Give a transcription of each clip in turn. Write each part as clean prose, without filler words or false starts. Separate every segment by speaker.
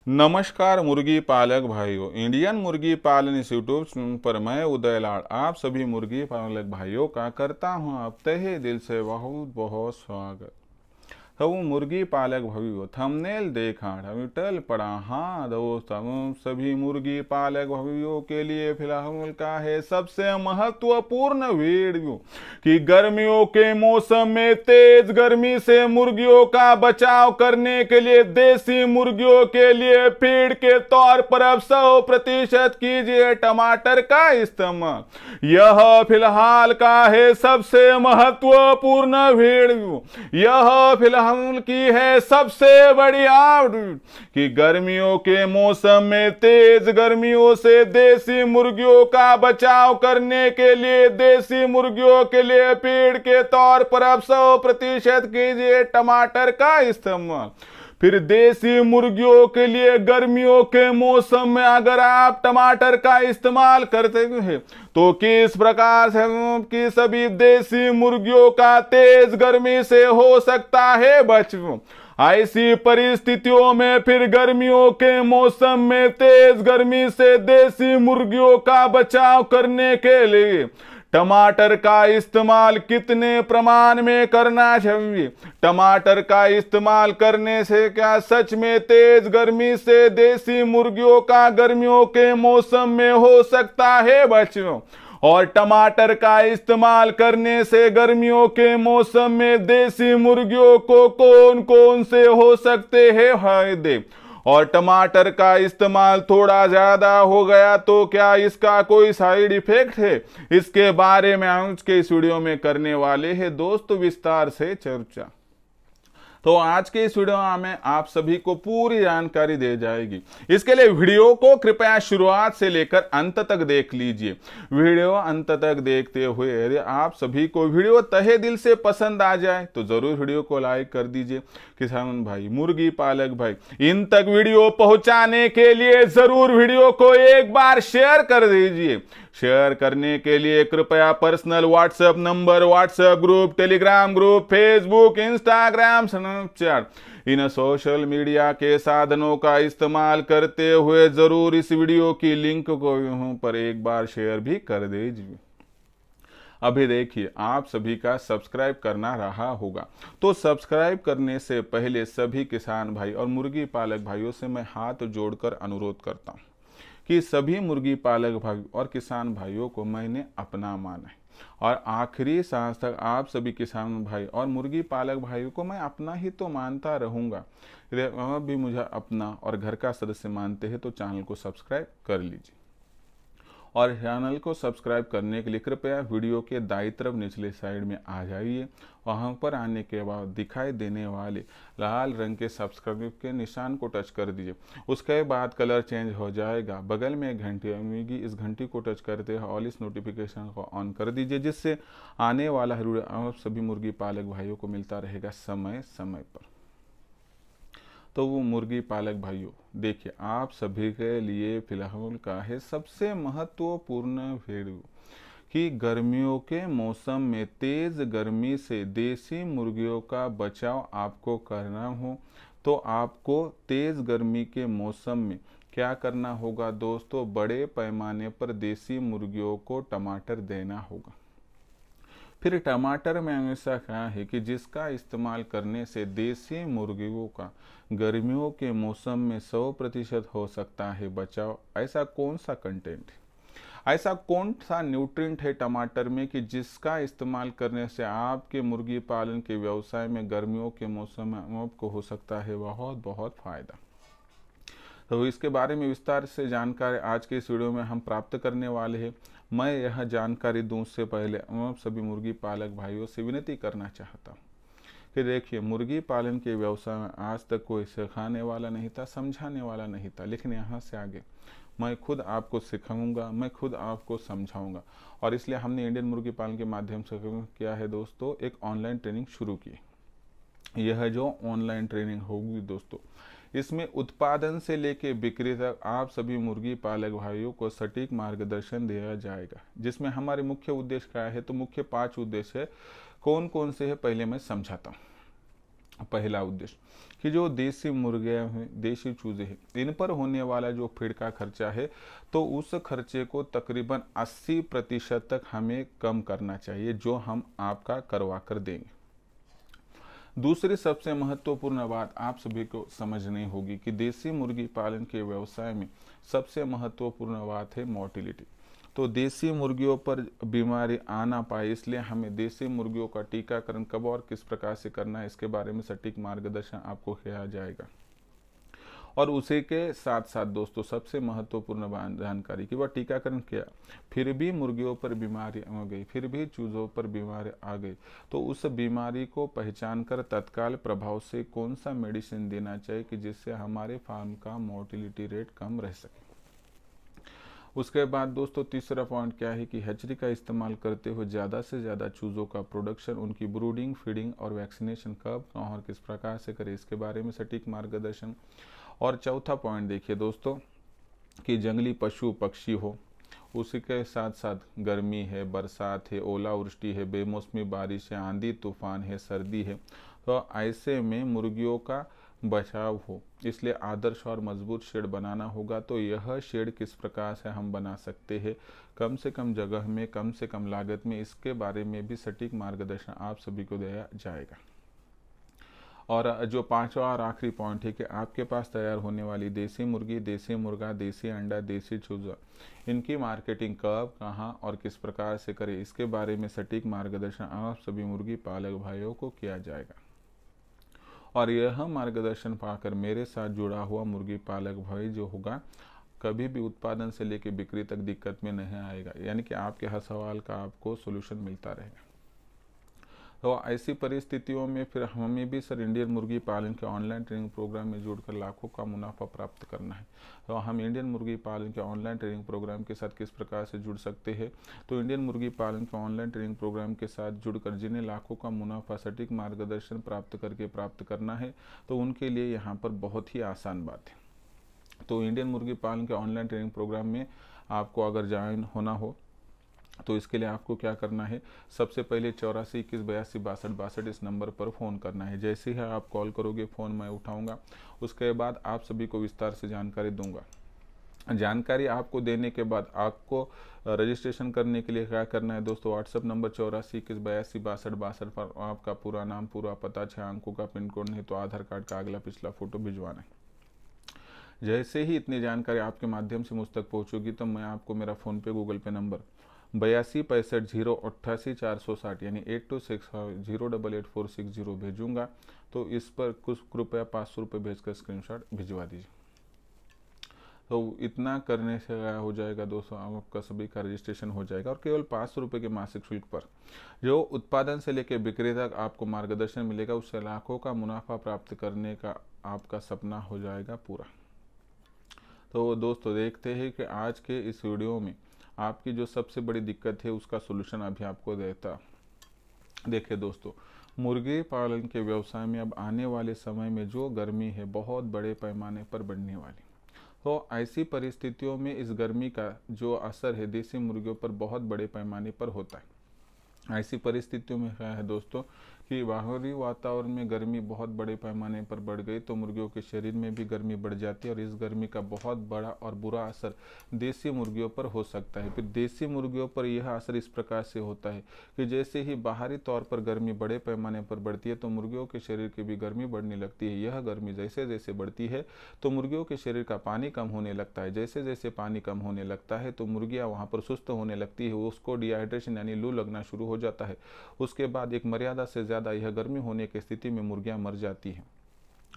Speaker 1: नमस्कार मुर्गी पालक भाइयों, इंडियन मुर्गी पालन यूट्यूब पर मैं उदय लाड आप सभी मुर्गी पालक भाइयों का करता हूं आप तहे दिल से बहुत बहुत स्वागत। तो मुर्गी पालक भाइयों थंबनेल देखा टाइटल पढ़ा। हाँ दोस्त, हम सभी मुर्गी पालक भाइयों के लिए फिलहाल का है सबसे महत्वपूर्ण वीडियो कि गर्मियों के मौसम में तेज गर्मी से मुर्गियों का बचाव करने के लिए देसी मुर्गियों के लिए फीड के तौर पर अब 100% कीजिए टमाटर का इस्तेमाल। यह फिलहाल का है सबसे महत्वपूर्ण वीडियो। यह फिलहाल की है सबसे बड़ी अपडेट कि गर्मियों के मौसम में तेज गर्मियों से देसी मुर्गियों का बचाव करने के लिए देसी मुर्गियों के लिए फीड के तौर पर अब 100% कीजिए टमाटर का इस्तेमाल। फिर देसी मुर्गियों के लिए गर्मियों के मौसम में अगर आप टमाटर का इस्तेमाल करते हैं तो किस प्रकार से कि सभी देसी मुर्गियों का तेज गर्मी से हो सकता है बचाव। ऐसी परिस्थितियों में फिर गर्मियों के मौसम में तेज गर्मी से देसी मुर्गियों का बचाव करने के लिए टमाटर का इस्तेमाल कितने प्रमाण में करना चाहिए। टमाटर का इस्तेमाल करने से क्या सच में तेज गर्मी से देसी मुर्गियों का गर्मियों के मौसम में हो सकता है बचाव। और टमाटर का इस्तेमाल करने से गर्मियों के मौसम में देसी मुर्गियों को कौन कौन से हो सकते हैं फायदे। और टमाटर का इस्तेमाल थोड़ा ज्यादा हो गया तो क्या इसका कोई साइड इफेक्ट है, इसके बारे में आज के इस वीडियो में करने वाले हैं दोस्तों विस्तार से चर्चा। तो आज के इस वीडियो में आप सभी को पूरी जानकारी दे जाएगी। इसके लिए वीडियो को कृपया शुरुआत से लेकर अंत तक देख लीजिए। वीडियो अंत तक देखते हुए यदि आप सभी को वीडियो तहे दिल से पसंद आ जाए तो जरूर वीडियो को लाइक कर दीजिए। किसान भाई, मुर्गी पालक भाई, इन तक वीडियो पहुंचाने के लिए जरूर वीडियो को एक बार शेयर कर दीजिए। शेयर करने के लिए कृपया personal WhatsApp number, WhatsApp group, Telegram group, Facebook, Instagram, Snapchat इन सोशल मीडिया के साधनों का इस्तेमाल करते हुए जरूर इस वीडियो की लिंक को यहाँ पर एक बार शेयर भी कर दीजिए। अभी देखिए, आप सभी का सब्सक्राइब करना रहा होगा तो सब्सक्राइब करने से पहले सभी किसान भाई और मुर्गी पालक भाइयों से मैं हाथ जोड़कर अनुरोध करता हूं कि सभी मुर्गी पालक भाई और किसान भाइयों को मैंने अपना माना है और आखिरी सांस तक आप सभी किसान भाई और मुर्गी पालक भाइयों को मैं अपना ही तो मानता रहूंगा। आप भी मुझे अपना और घर का सदस्य मानते हैं तो चैनल को सब्सक्राइब कर लीजिए। और चैनल को सब्सक्राइब करने के लिए कृपया वीडियो के दाईं तरफ निचले साइड में आ जाइए। वहां पर आने के बाद दिखाई देने वाले लाल रंग के सब्सक्राइब के निशान को टच कर दीजिए। उसके बाद कलर चेंज हो जाएगा, बगल में एक घंटी आएगी, इस घंटी को टच करते हुए ऑल इस नोटिफिकेशन को ऑन कर दीजिए, जिससे आने वाला आप सभी मुर्गी पालक भाइयों को मिलता रहेगा समय समय पर। तो वो मुर्गी पालक भाइयों देखिए, आप सभी के लिए फिलहाल का है सबसे महत्वपूर्ण वीडियो कि गर्मियों के मौसम में तेज गर्मी से देसी मुर्गियों का बचाव आपको करना हो तो आपको तेज गर्मी के मौसम में क्या करना होगा दोस्तों, बड़े पैमाने पर देसी मुर्गियों को टमाटर देना होगा। फिर टमाटर में हमेशा क्या है कि जिसका इस्तेमाल करने से देसी मुर्गियों का गर्मियों के मौसम में 100% हो सकता है बचाव। ऐसा कौन सा कंटेंट है, ऐसा कौन सा न्यूट्रिएंट है टमाटर में कि जिसका इस्तेमाल करने से आपके मुर्गी पालन के व्यवसाय में गर्मियों के मौसम में आपको हो सकता है बहुत बहुत फायदा। तो इसके बारे में विस्तार से जानकारी आज के इस वीडियो में हम प्राप्त करने वाले हैं। मैं यह जानकारी दूं उससे पहले आप सभी मुर्गी पालक भाइयों से विनती करना चाहता हूं कि देखिए, मुर्गी पालन के व्यवसाय में आज तक कोई सिखाने वाला नहीं था, समझाने वाला नहीं था, लेकिन यहाँ से आगे मैं खुद आपको सिखाऊंगा, मैं खुद आपको समझाऊंगा। और इसलिए हमने इंडियन मुर्गी पालन के माध्यम से किया है दोस्तों, एक ऑनलाइन ट्रेनिंग शुरू की। यह जो ऑनलाइन ट्रेनिंग होगी दोस्तों, इसमें उत्पादन से लेकर बिक्री तक आप सभी मुर्गी पालक भाइयों को सटीक मार्गदर्शन दिया जाएगा, जिसमें हमारे मुख्य उद्देश्य क्या है तो मुख्य 5 उद्देश्य है। कौन कौन से है पहले मैं समझाता हूँ। पहला उद्देश्य कि जो देसी मुर्गे हैं, देसी चूजे हैं, इन पर होने वाला जो फीड का खर्चा है, तो उस खर्चे को तकरीबन 80% तक हमें कम करना चाहिए, जो हम आपका करवा कर देंगे। दूसरी सबसे महत्वपूर्ण बात आप सभी को समझनी होगी कि देसी मुर्गी पालन के व्यवसाय में सबसे महत्वपूर्ण बात है मोर्टिलिटी। तो देसी मुर्गियों पर बीमारी आ ना पाए, इसलिए हमें देसी मुर्गियों का टीकाकरण कब और किस प्रकार से करना है, इसके बारे में सटीक मार्गदर्शन आपको किया जाएगा। और उसी के साथ साथ दोस्तों सबसे महत्वपूर्ण जानकारी कि वह टीकाकरण किया, फिर भी मुर्गियों पर बीमारी आ गई, फिर भी चूजों पर बीमारी आ गई, तो उस बीमारी को पहचान कर तत्काल प्रभाव से कौन सा मेडिसिन देना चाहिए कि जिससे हमारे फार्म का मोर्टिलिटी रेट कम रह सके। उसके बाद दोस्तों तीसरा पॉइंट क्या है कि हैचरी का इस्तेमाल करते हुए ज़्यादा से ज़्यादा चूज़ों का प्रोडक्शन, उनकी ब्रूडिंग, फीडिंग और वैक्सीनेशन कब और किस प्रकार से करें, इसके बारे में सटीक मार्गदर्शन। और चौथा पॉइंट देखिए दोस्तों कि जंगली पशु पक्षी हो, उसी के साथ साथ गर्मी है, बरसात है, ओलावृष्टि है, बेमौसमी बारिश है, आंधी तूफान है, सर्दी है, तो ऐसे में मुर्गियों का बचाव हो, इसलिए आदर्श और मजबूत शेड बनाना होगा। तो यह शेड किस प्रकार से हम बना सकते हैं कम से कम जगह में, कम से कम लागत में, इसके बारे में भी सटीक मार्गदर्शन आप सभी को दिया जाएगा। और जो पांचवा और आखिरी पॉइंट है कि आपके पास तैयार होने वाली देसी मुर्गी, देसी मुर्गा, देसी अंडा, देसी चूजा, इनकी मार्केटिंग कब, कहां और किस प्रकार से करें, इसके बारे में सटीक मार्गदर्शन आप सभी मुर्गी पालक भाइयों को किया जाएगा। और यह मार्गदर्शन पाकर मेरे साथ जुड़ा हुआ मुर्गी पालक भाई जो होगा, कभी भी उत्पादन से लेकर बिक्री तक दिक्कत में नहीं आएगा, यानी कि आपके हर सवाल का आपको सोल्यूशन मिलता रहेगा। तो ऐसी परिस्थितियों में फिर हमें भी सर इंडियन मुर्गी पालन के ऑनलाइन ट्रेनिंग प्रोग्राम में जुड़कर लाखों का मुनाफा प्राप्त करना है। तो हम इंडियन मुर्गी पालन के ऑनलाइन ट्रेनिंग प्रोग्राम के साथ किस प्रकार से जुड़ सकते हैं, तो इंडियन मुर्गी पालन के ऑनलाइन ट्रेनिंग प्रोग्राम के साथ जुड़कर जिन्हें लाखों का मुनाफा सटीक मार्गदर्शन प्राप्त करना है, तो उनके लिए यहाँ पर बहुत ही आसान बात है। तो इंडियन मुर्गी पालन के ऑनलाइन ट्रेनिंग प्रोग्राम में आपको अगर ज्वाइन होना हो, तो इसके लिए आपको क्या करना है, सबसे पहले 84 21 82 62 62 इस नंबर पर फ़ोन करना है। जैसे ही आप कॉल करोगे फ़ोन मैं उठाऊंगा, उसके बाद आप सभी को विस्तार से जानकारी दूंगा। जानकारी आपको देने के बाद आपको रजिस्ट्रेशन करने के लिए क्या करना है दोस्तों, व्हाट्सअप नंबर 84 21 82 62 62 पर आपका पूरा नाम, पूरा पता, 6 अंकों का पिन कोड, नहीं तो आधार कार्ड का अगला पिछला फोटो भिजवाना है। जैसे ही इतनी जानकारी आपके माध्यम से मुझ तक पहुँचेगी, तो मैं आपको मेरा फ़ोनपे, गूगल पे नंबर 82 65 0 88 460 यानी 8265088460 भेजूंगा। तो इस पर कुछ कृपया 500 रुपये भेजकर स्क्रीनशॉट भिजवा दीजिए। तो इतना करने से क्या हो जाएगा दोस्तों, आपका सभी का रजिस्ट्रेशन हो जाएगा और केवल 500 रुपये के मासिक शुल्क पर जो उत्पादन से लेकर बिक्री तक आपको मार्गदर्शन मिलेगा, उससे लाखों का मुनाफा प्राप्त करने का आपका सपना हो जाएगा पूरा। तो दोस्तों देखते हैं कि आज के इस वीडियो में आपकी जो सबसे बड़ी दिक्कत है उसका सोल्यूशन अभी आपको देता। देखिए दोस्तों, मुर्गी पालन के व्यवसाय में अब आने वाले समय में जो गर्मी है बहुत बड़े पैमाने पर बढ़ने वाली, तो ऐसी परिस्थितियों में इस गर्मी का जो असर है देसी मुर्गियों पर बहुत बड़े पैमाने पर होता है। ऐसी परिस्थितियों में क्या है दोस्तों कि बाहरी वातावरण में गर्मी बहुत बड़े पैमाने पर बढ़ गई, तो मुर्गियों के शरीर में भी गर्मी बढ़ जाती है और इस गर्मी का बहुत बड़ा और बुरा असर देसी मुर्गियों पर हो सकता है। फिर देसी मुर्गियों पर यह असर इस प्रकार से होता है कि जैसे ही बाहरी तौर पर गर्मी बड़े पैमाने पर बढ़ती है, तो मुर्गियों के शरीर की भी गर्मी बढ़ने लगती है। यह गर्मी जैसे जैसे बढ़ती है तो मुर्गियों के शरीर का पानी कम होने लगता है। जैसे जैसे पानी कम होने लगता है तो मुर्गियाँ वहाँ पर सुस्त होने लगती है, उसको डिहाइड्रेशन यानी लू लगना शुरू हो जाता है। उसके बाद एक मर्यादा से ज़्यादा यह गर्मी होने की स्थिति में मुर्गियां मर जाती हैं।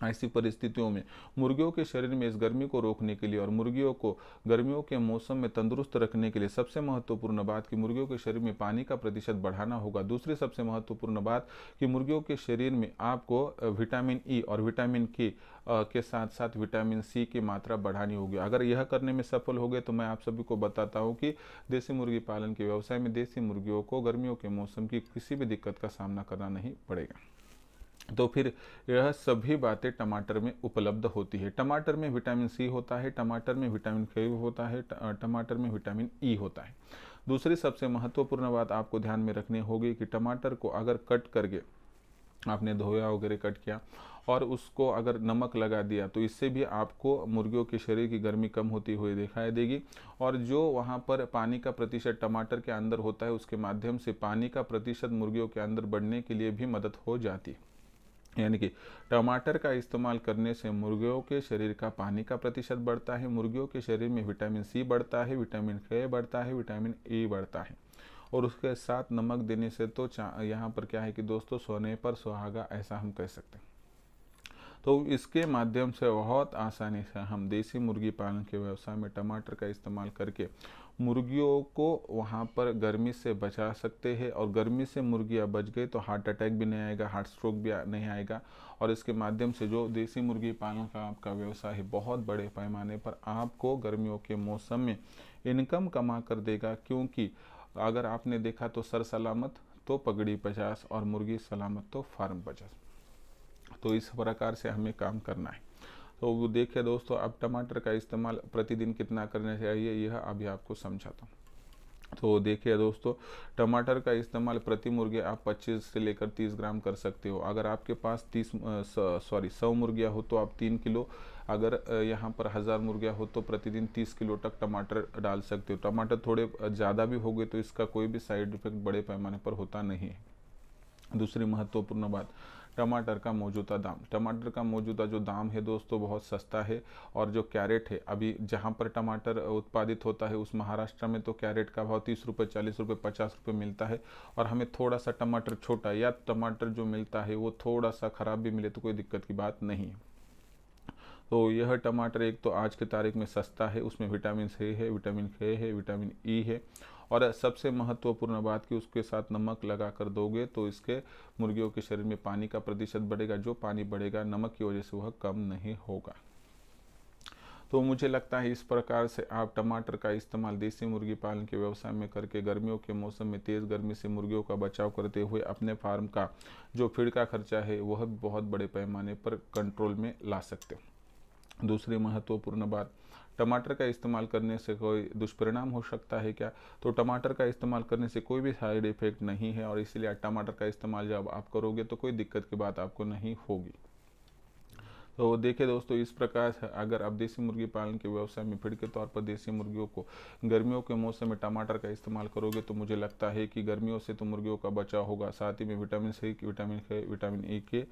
Speaker 1: ऐसी परिस्थितियों में मुर्गियों के शरीर में इस गर्मी को रोकने के लिए और मुर्गियों को गर्मियों के मौसम में तंदुरुस्त रखने के लिए सबसे महत्वपूर्ण बात कि मुर्गियों के शरीर में पानी का प्रतिशत बढ़ाना होगा। दूसरी सबसे महत्वपूर्ण बात कि मुर्गियों के शरीर में आपको विटामिन ई और विटामिन के साथ साथ विटामिन सी की मात्रा बढ़ानी होगी। अगर यह करने में सफल हो गए तो मैं आप सभी को बताता हूँ कि देसी मुर्गी पालन के व्यवसाय में देसी मुर्गियों को गर्मियों के मौसम की किसी भी दिक्कत का सामना करना नहीं पड़ेगा। तो फिर यह सभी बातें टमाटर में उपलब्ध होती है। टमाटर में विटामिन सी होता है, टमाटर में विटामिन के होता है, टमाटर में विटामिन ई होता है। दूसरी सबसे महत्वपूर्ण बात आपको ध्यान में रखनी होगी कि टमाटर को अगर कट करके आपने धोया वगैरह कट किया और उसको अगर नमक लगा दिया तो इससे भी आपको मुर्गियों के शरीर की गर्मी कम होती हुई दिखाई देगी। और जो वहाँ पर पानी का प्रतिशत टमाटर के अंदर होता है उसके माध्यम से पानी का प्रतिशत मुर्गियों के अंदर बढ़ने के लिए भी मदद हो जाती है। यानी कि टमाटर का इस्तेमाल करने से मुर्गियों के शरीर का पानी का प्रतिशत बढ़ता है, मुर्गियों के शरीर में विटामिन सी बढ़ता है, विटामिन के बढ़ता है, विटामिन ई बढ़ता है। और उसके साथ नमक देने से तो यहाँ पर क्या है कि दोस्तों सोने पर सुहागा, ऐसा हम कह सकते हैं। तो इसके माध्यम से बहुत आसानी से हम देसी मुर्गी पालन के व्यवसाय में टमाटर का इस्तेमाल करके मुर्गियों को वहाँ पर गर्मी से बचा सकते हैं। और गर्मी से मुर्गियाँ बच गई तो हार्ट अटैक भी नहीं आएगा, हार्ट स्ट्रोक भी नहीं आएगा। और इसके माध्यम से जो देसी मुर्गी पालन का आपका व्यवसाय है बहुत बड़े पैमाने पर आपको गर्मियों के मौसम में इनकम कमा कर देगा। क्योंकि अगर आपने देखा तो सर सलामत तो पगड़ी 50 और मुर्गी सलामत तो फार्म 50। तो इस प्रकार से हमें काम करना है। तो वो देखिए दोस्तों, अब टमाटर का इस्तेमाल प्रतिदिन कितना करना चाहिए यह अभी आपको समझाता हूँ। तो देखिए दोस्तों, टमाटर का इस्तेमाल प्रति मुर्गे आप 25 से लेकर 30 ग्राम कर सकते हो। अगर आपके पास 100 मुर्गियाँ हो तो आप 3 किलो, अगर यहाँ पर 1000 मुर्गियाँ हो तो प्रतिदिन 30 किलो तक टमाटर डाल सकते हो। टमाटर थोड़े ज़्यादा भी हो गए तो इसका कोई भी साइड इफेक्ट बड़े पैमाने पर होता नहीं है। दूसरी महत्वपूर्ण बात, टमाटर का मौजूदा दाम। टमाटर का मौजूदा जो दाम है दोस्तों बहुत सस्ता है। और जो कैरेट है, अभी जहाँ पर टमाटर उत्पादित होता है उस महाराष्ट्र में तो कैरेट का भाव 30 रुपये, 40 रुपये, 50 रुपये मिलता है। और हमें थोड़ा सा टमाटर छोटा या टमाटर जो मिलता है वो थोड़ा सा ख़राब भी मिले तो कोई दिक्कत की बात नहीं है। तो यह टमाटर एक तो आज की तारीख में सस्ता है, उसमें विटामिन सी है, विटामिन के है, विटामिन ई है। और सबसे महत्वपूर्ण बात कि उसके साथ नमक लगा कर दोगे तो इसके मुर्गियों के शरीर में पानी का प्रतिशत बढ़ेगा। जो पानी बढ़ेगा नमक की वजह से वह कम नहीं होगा। तो मुझे लगता है इस प्रकार से आप टमाटर का इस्तेमाल देसी मुर्गी पालन के व्यवसाय में करके गर्मियों के मौसम में तेज़ गर्मी से मुर्गियों का बचाव करते हुए अपने फार्म का जो फीड का खर्चा है वह बहुत बड़े पैमाने पर कंट्रोल में ला सकते हो। दूसरी महत्वपूर्ण बात, टमाटर का इस्तेमाल करने से कोई दुष्परिणाम हो सकता है क्या? तो टमाटर का इस्तेमाल करने से कोई भी साइड इफेक्ट नहीं है। और इसलिए टमाटर का इस्तेमाल जब आप करोगे तो कोई दिक्कत की बात आपको नहीं होगी। तो देखिए दोस्तों, इस प्रकार से अगर आप देसी मुर्गी पालन के व्यवसाय में फीड के तौर पर देसी मुर्गियों को गर्मियों के मौसम में टमाटर का इस्तेमाल करोगे तो मुझे लगता है कि गर्मियों से तो मुर्गियों का बचाव होगा, साथ ही में विटामिन सी, विटामिन के, विटामिन ई के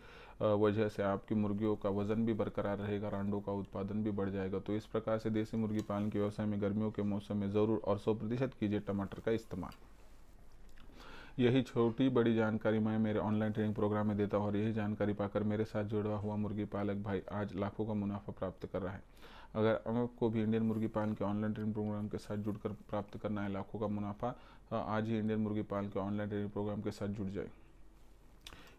Speaker 1: वजह से आपकी मुर्गियों का वजन भी बरकरार रहेगा और अंडों का उत्पादन भी बढ़ जाएगा। तो इस प्रकार से देसी मुर्गी पालन के व्यवसाय में गर्मियों के मौसम में ज़रूर और 100% कीजिए टमाटर का इस्तेमाल। यही छोटी बड़ी जानकारी मैं मेरे ऑनलाइन ट्रेनिंग प्रोग्राम में देता हूँ और यही जानकारी पाकर मेरे साथ जुड़ा हुआ मुर्गी पालक भाई आज लाखों का मुनाफा प्राप्त कर रहा है। अगर आपको भी इंडियन मुर्गी पालन के ऑनलाइन ट्रेनिंग प्रोग्राम के साथ जुड़कर प्राप्त करना है लाखों का मुनाफा, आज ही इंडियन मुर्गी पालन के ऑनलाइन ट्रेनिंग प्रोग्राम के साथ जुड़ जाए।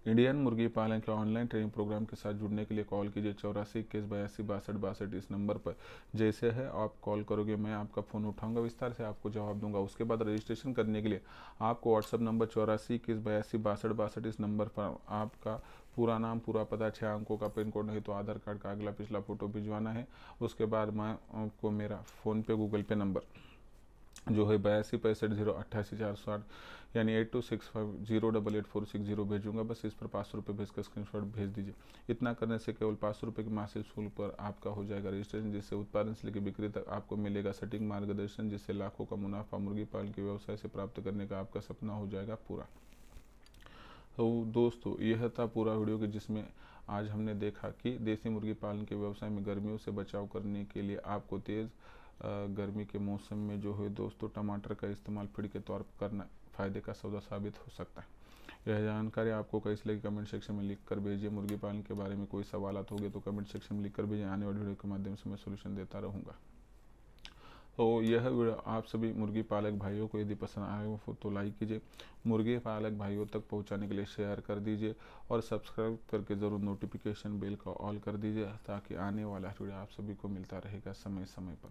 Speaker 1: इंडियन मुर्गी पालन के ऑनलाइन ट्रेनिंग प्रोग्राम के साथ जुड़ने के लिए कॉल कीजिए 84 21 82 62 62 इस नंबर पर। जैसे है आप कॉल करोगे मैं आपका फ़ोन उठाऊंगा, विस्तार से आपको जवाब दूंगा। उसके बाद रजिस्ट्रेशन करने के लिए आपको व्हाट्सअप नंबर 84 21 82 62 62 इस नंबर पर आपका पूरा नाम, पूरा पता, 6 अंकों का पिन कोड नहीं तो आधार कार्ड का अगला पिछला फ़ोटो भिजवाना है। उसके बाद मैं आपको मेरा फ़ोनपे गूगल पे नंबर जो है 82 65 0 88 460 यानी 8265088460 भेजूंगा। बस इस पर 500 रुपये भेजकर स्क्रीनशॉट भेज दीजिए। इतना करने से केवल 500 रुपये के मासिक शुल्क पर आपका हो जाएगा रजिस्ट्रेशन, जिससे उत्पादन से लेकर बिक्री तक आपको मिलेगा सटीक मार्गदर्शन, जिससे लाखों का मुनाफा मुर्गी पालन के व्यवसाय से प्राप्त करने का आपका सपना हो जाएगा पूरा। तो दोस्तों यह था पूरा वीडियो कि जिसमें आज हमने देखा कि देसी मुर्गी पालन के व्यवसाय में गर्मियों से बचाव करने के लिए आपको तेज़ गर्मी के मौसम में जो है दोस्तों टमाटर का इस्तेमाल फीड के तौर पर करना फ़ायदे का सौदा साबित हो सकता है। यह जानकारी आपको कैसे लगी कमेंट सेक्शन में लिख कर भेजिए। मुर्गी पालन के बारे में कोई सवालात होंगे तो कमेंट सेक्शन में लिख कर भेजिए। आने वाली वीडियो के माध्यम से मैं सोल्यूशन देता रहूँगा। तो यह वीडियो आप सभी मुर्गी पालक भाइयों को यदि पसंद आए हो तो लाइक कीजिए, मुर्गी पालक भाइयों तक पहुंचाने के लिए शेयर कर दीजिए और सब्सक्राइब करके ज़रूर नोटिफिकेशन बेल का ऑल कर दीजिए ताकि आने वाला वीडियो आप सभी को मिलता रहेगा समय समय पर।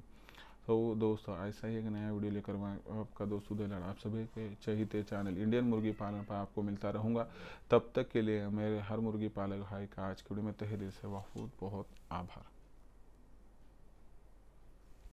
Speaker 1: तो दोस्तों ऐसा ही एक नया वीडियो लेकर मैं आपका दोस्त उदय लाड़ आप सभी के चहीते चैनल इंडियन मुर्गी पालन पर आपको मिलता रहूँगा। तब तक के लिए मेरे हर मुर्गी पालक भाई का आज के वीडियो में तहे दिल से बहुत बहुत आभार।